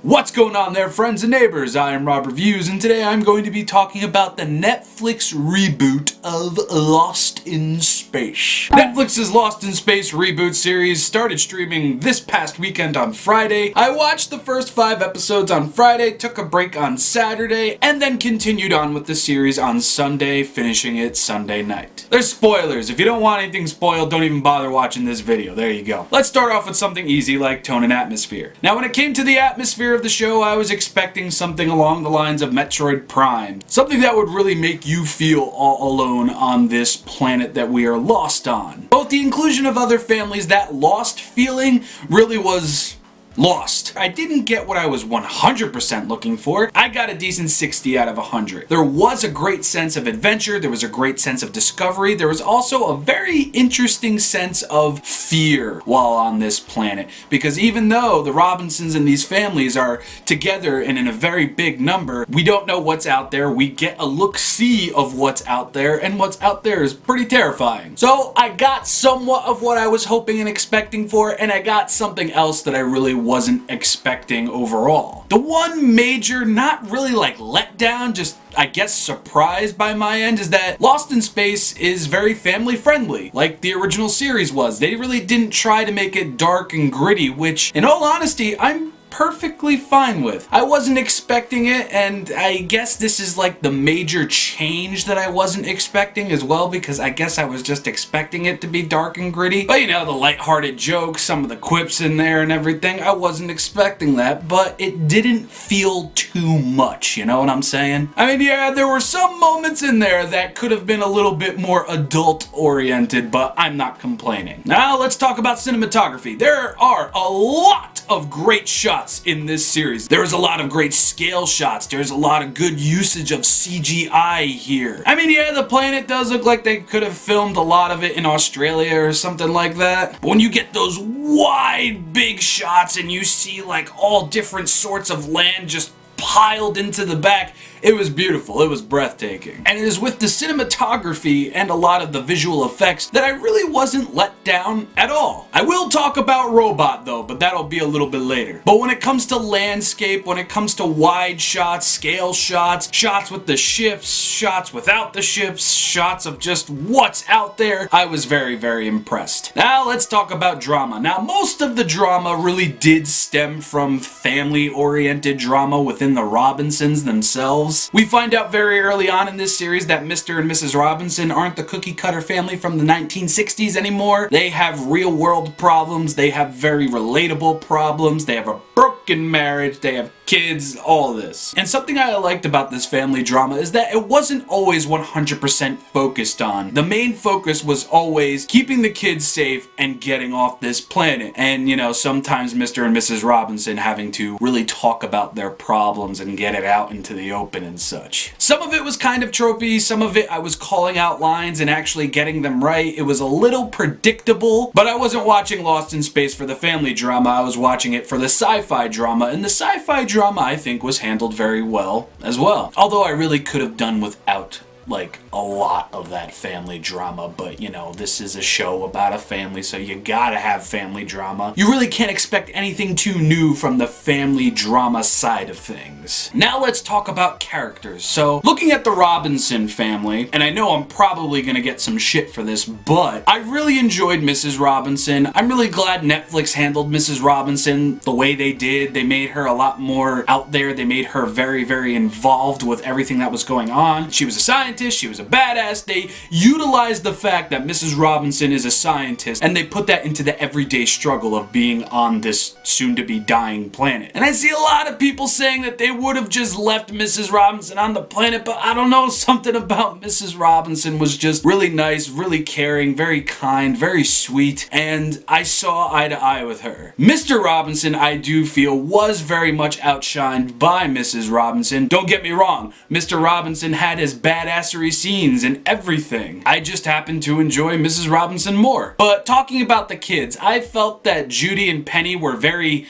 What's going on there, friends and neighbors? I am Rob Reviews, and today I'm going to be talking about the Netflix reboot of Lost in Space. Netflix's Lost in Space reboot series started streaming this past weekend on Friday. I watched the first 5 episodes on Friday, took a break on Saturday, and then continued on with the series on Sunday, finishing it Sunday night. There's spoilers. If you don't want anything spoiled, don't even bother watching this video. There you go. Let's start off with something easy like tone and atmosphere. Now, when it came to the atmosphere of the show, I was expecting something along the lines of Metroid Prime. Something that would really make you feel all alone on this planet that we are lost on. Both the inclusion of other families, that lost feeling really was lost. I didn't get what I was 100% looking for. I got a decent 60 out of 100. There was a great sense of adventure, there was a great sense of discovery, there was also a very interesting sense of fear while on this planet. Because even though the Robinsons and these families are together and in a very big number, we don't know what's out there. We get a look-see of what's out there, and what's out there is pretty terrifying. So I got somewhat of what I was hoping and expecting for, and I got something else that I really wasn't expecting overall. The one major, not really like letdown, just I guess surprised by my end, is that Lost in Space is very family friendly, like the original series was. They really didn't try to make it dark and gritty, which in all honesty, I'm perfectly fine with. I wasn't expecting it, and I guess this is like the major change that I wasn't expecting as well, because I guess I was just expecting it to be dark and gritty. But you know, the lighthearted jokes, some of the quips in there and everything, I wasn't expecting that, but it didn't feel too much, you know what I'm saying? I mean, yeah, there were some moments in there that could have been a little bit more adult oriented, but I'm not complaining. Now let's talk about cinematography. There are a lot of great shots in this series. There's a lot of great scale shots. There's a lot of good usage of CGI here. I mean, yeah, the planet does look like they could have filmed a lot of it in Australia or something like that. But when you get those wide, big shots and you see like all different sorts of land just piled into the back, it was beautiful. It was breathtaking. And it is with the cinematography and a lot of the visual effects that I really wasn't let down at all. I will talk about Robot though, but that'll be a little bit later. But when it comes to landscape, when it comes to wide shots, scale shots, shots with the ships, shots without the ships, shots of just what's out there, I was very, very impressed. Now let's talk about drama. Now most of the drama really did stem from family-oriented drama within the Robinsons themselves. We find out very early on in this series that Mr. and Mrs. Robinson aren't the cookie-cutter family from the 1960s anymore. They have real-world problems, they have very relatable problems, they have a broken marriage, they have kids, all this. And something I liked about this family drama is that it wasn't always 100% focused on. The main focus was always keeping the kids safe and getting off this planet. And you know, sometimes Mr. and Mrs. Robinson having to really talk about their problems and get it out into the open and such. Some of it was kind of tropey, some of it I was calling out lines and actually getting them right. It was a little predictable, but I wasn't watching Lost in Space for the family drama, I was watching it for the sci-fi drama, and the sci-fi drama I think was handled very well as well. Although I really could have done without like a lot of that family drama, but you know, this is a show about a family, so you gotta have family drama. You really can't expect anything too new from the family drama side of things. Now let's talk about characters. So looking at the Robinson family, and I know I'm probably gonna get some shit for this, but I really enjoyed Mrs. Robinson. I'm really glad Netflix handled Mrs. Robinson the way they did. They made her a lot more out there. They made her very, very involved with everything that was going on. She was a scientist, she was a badass. They utilized the fact that Mrs. Robinson is a scientist, and they put that into the everyday struggle of being on this soon-to-be dying planet. And I see a lot of people saying that they would have just left Mrs. Robinson on the planet, but I don't know, something about Mrs. Robinson was just really nice, really caring, very kind, very sweet, and I saw eye to eye with her. Mr. Robinson, I do feel, was very much outshined by Mrs. Robinson. Don't get me wrong, Mr. Robinson had his badassery scenes and everything. I just happened to enjoy Mrs. Robinson more. But talking about the kids, I felt that Judy and Penny were very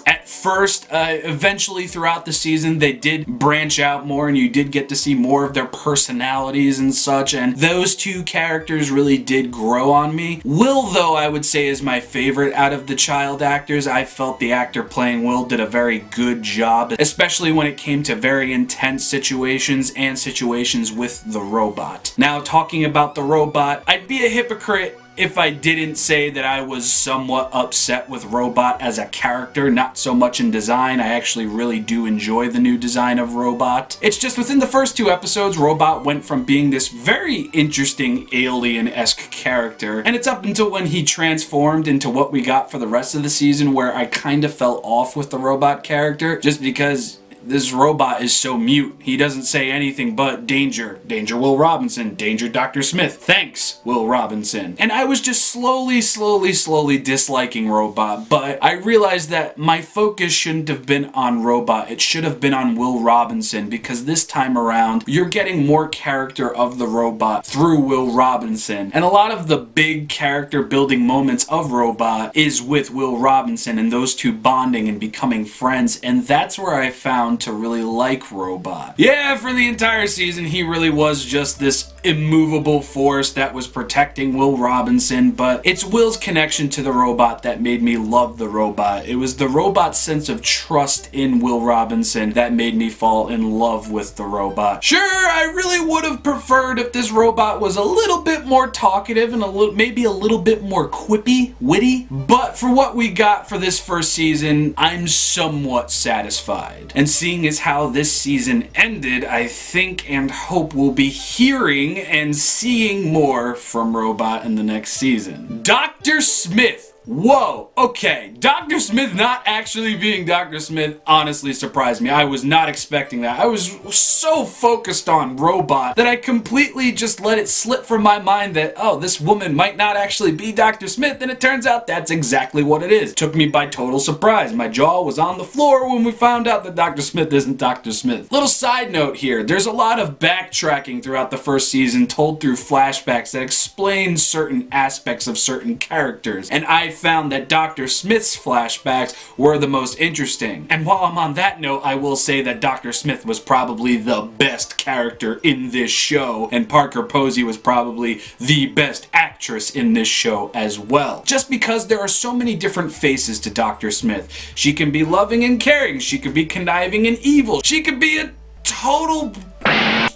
at first. Eventually throughout the season they did branch out more and you did get to see more of their personalities and such, and those two characters really did grow on me. Will, though, I would say is my favorite out of the child actors. I felt the actor playing Will did a very good job, especially when it came to very intense situations and situations with the robot. Now, talking about the robot, I'd be a hypocrite if I didn't say that I was somewhat upset with Robot as a character, not so much in design. I actually really do enjoy the new design of Robot. It's just within the first 2 episodes, Robot went from being this very interesting alien-esque character, and it's up until when he transformed into what we got for the rest of the season where I kind of fell off with the Robot character, just because this robot is so mute. He doesn't say anything but danger. Danger, Will Robinson. Danger, Dr. Smith. Thanks, Will Robinson. And I was just slowly disliking Robot, but I realized that my focus shouldn't have been on Robot. It should have been on Will Robinson, because this time around, you're getting more character of the robot through Will Robinson. And a lot of the big character building moments of Robot is with Will Robinson and those two bonding and becoming friends, and that's where I found to really like Robot. Yeah, for the entire season, he really was just this immovable force that was protecting Will Robinson, but it's Will's connection to the robot that made me love the robot. It was the robot's sense of trust in Will Robinson that made me fall in love with the robot. Sure, I really would have preferred if this robot was a little bit more talkative and maybe a little bit more quippy, witty, but for what we got for this first season, I'm somewhat satisfied. And seeing as how this season ended, I think and hope we'll be hearing and seeing more from Robot in the next season. Dr. Smith. Whoa, okay, Dr. Smith not actually being Dr. Smith honestly surprised me. I was not expecting that. I was so focused on Robot that I completely just let it slip from my mind that, oh, this woman might not actually be Dr. Smith, and it turns out that's exactly what it is. Took me by total surprise. My jaw was on the floor when we found out that Dr. Smith isn't Dr. Smith. Little side note here, there's a lot of backtracking throughout the first season told through flashbacks that explain certain aspects of certain characters, and I found that Dr. Smith's flashbacks were the most interesting. And while I'm on that note, I will say that Dr. Smith was probably the best character in this show, and Parker Posey was probably the best actress in this show as well. Just because there are so many different faces to Dr. Smith. She can be loving and caring, she could be conniving and evil, she could be a total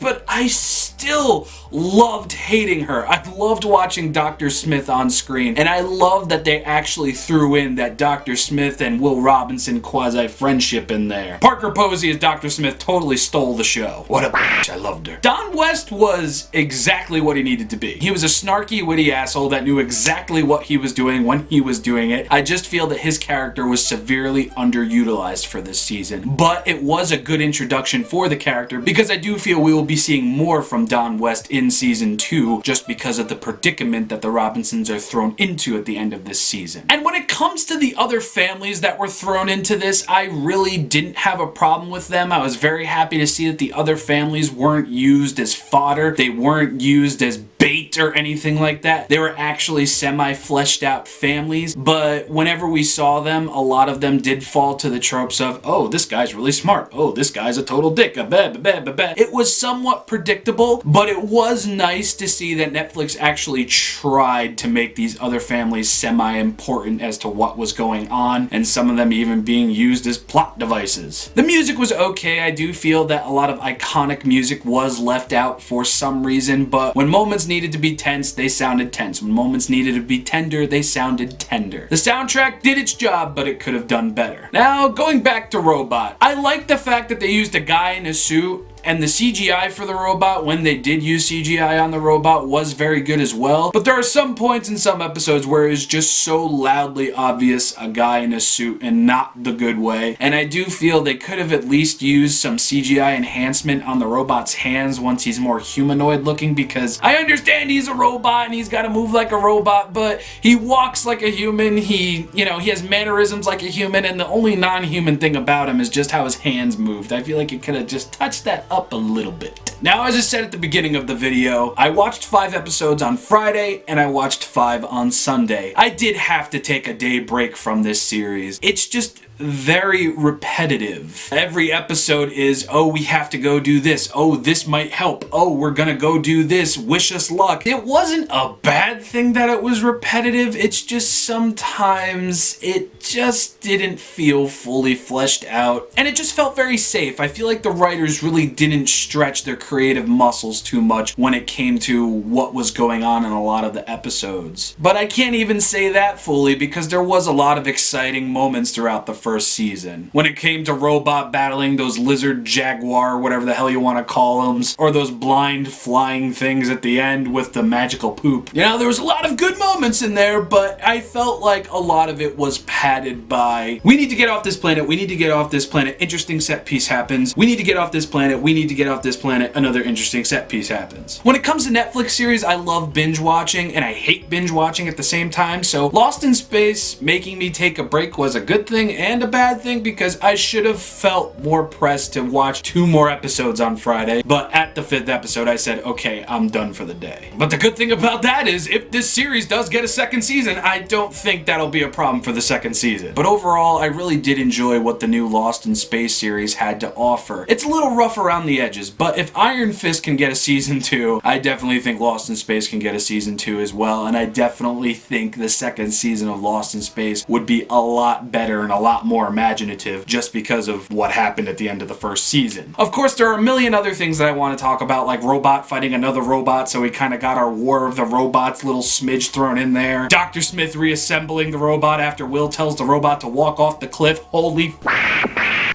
but I still loved hating her. I loved watching Dr. Smith on screen, and I love that they actually threw in that Dr. Smith and Will Robinson quasi-friendship in there. Parker Posey as Dr. Smith totally stole the show. What a bitch, I loved her. Don West was exactly what he needed to be. He was a snarky, witty asshole that knew exactly what he was doing when he was doing it. I just feel that his character was severely underutilized for this season, but it was a good introduction for the character because I do feel we will be seeing more from Don West in season 2 just because of the predicament that the Robinsons are thrown into at the end of this season. And when it comes to the other families that were thrown into this, I really didn't have a problem with them. I was very happy to see that the other families weren't used as fodder. They weren't used as bait or anything like that. They were actually semi-fleshed out families, but whenever we saw them, a lot of them did fall to the tropes of, oh, this guy's really smart. Oh, this guy's a total dick. It was somewhat predictable, but it was nice to see that Netflix actually tried to make these other families semi-important as to what was going on, and some of them even being used as plot devices. The music was okay. I do feel that a lot of iconic music was left out for some reason, but when moments needed to be tense, they sounded tense. When moments needed to be tender, they sounded tender. The soundtrack did its job, but it could have done better. Now, going back to Robot, I like the fact that they used a guy in a suit, and the CGI for the robot, when they did use CGI on the robot, was very good as well. But there are some points in some episodes where it's just so loudly obvious a guy in a suit and not the good way. And I do feel they could have at least used some CGI enhancement on the robot's hands once he's more humanoid looking, because I understand he's a robot and he's got to move like a robot, but he walks like a human. He has mannerisms like a human, and the only non-human thing about him is just how his hands moved. I feel like it could have just touched that up a little bit. Now, as I said at the beginning of the video, I watched 5 episodes on Friday and I watched 5 on Sunday. I did have to take a day break from this series. It's just very repetitive. Every episode is, oh, we have to go do this. Oh, this might help. Oh, we're gonna go do this. Wish us luck. It wasn't a bad thing that it was repetitive. It's just sometimes it just didn't feel fully fleshed out. And it just felt very safe. I feel like the writers really didn't stretch their creative muscles too much when it came to what was going on in a lot of the episodes. But I can't even say that fully because there was a lot of exciting moments throughout the first season. When it came to Robot battling those lizard jaguar, whatever the hell you want to call them, or those blind flying things at the end with the magical poop. You know, there was a lot of good moments in there, but I felt like a lot of it was padded by, we need to get off this planet, we need to get off this planet, interesting set piece happens, we need to get off this planet, we need to get off this planet, another interesting set piece happens. When it comes to Netflix series, I love binge watching and I hate binge watching at the same time, so Lost in Space making me take a break was a good thing and a bad thing because I should have felt more pressed to watch 2 more episodes on Friday, but at the 5th episode I said, okay, I'm done for the day. But the good thing about that is if this series does get a 2nd season, I don't think that'll be a problem for the 2nd season. But overall, I really did enjoy what the new Lost in Space series had to offer. It's a little rough around the edges, but if Iron Fist can get a season 2, I definitely think Lost in Space can get a season 2 as well, and I definitely think the 2nd season of Lost in Space would be a lot better and a lot more imaginative just because of what happened at the end of the 1st season. Of course, there are a million other things that I want to talk about, like Robot fighting another robot, so we kind of got our War of the Robots little smidge thrown in there. Dr. Smith reassembling the robot after Will tells the robot to walk off the cliff. Holy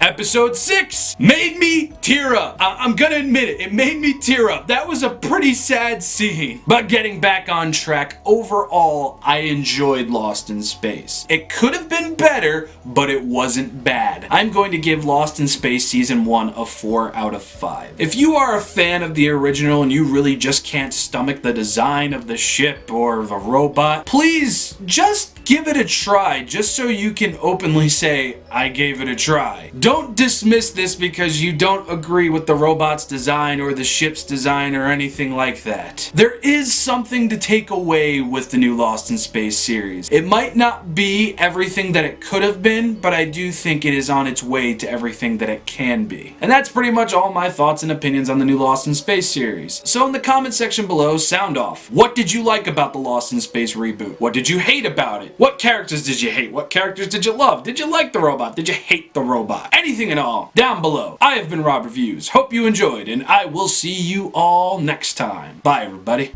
Episode 6 made me tear up. I'm gonna admit it, it made me tear up. That was a pretty sad scene. But getting back on track, overall, I enjoyed Lost in Space. It could have been better, but it wasn't bad. I'm going to give Lost in Space Season 1 a 4 out of 5. If you are a fan of the original and you really just can't stomach the design of the ship or the robot, please just give it a try, just so you can openly say, I gave it a try. Don't dismiss this because you don't agree with the robot's design or the ship's design or anything like that. There is something to take away with the new Lost in Space series. It might not be everything that it could have been, but I do think it is on its way to everything that it can be. And that's pretty much all my thoughts and opinions on the new Lost in Space series. So in the comment section below, sound off. What did you like about the Lost in Space reboot? What did you hate about it? What characters did you hate? What characters did you love? Did you like the robot? Did you hate the robot? Anything at all, down below. I have been Rob Reviews. Hope you enjoyed, and I will see you all next time. Bye, everybody.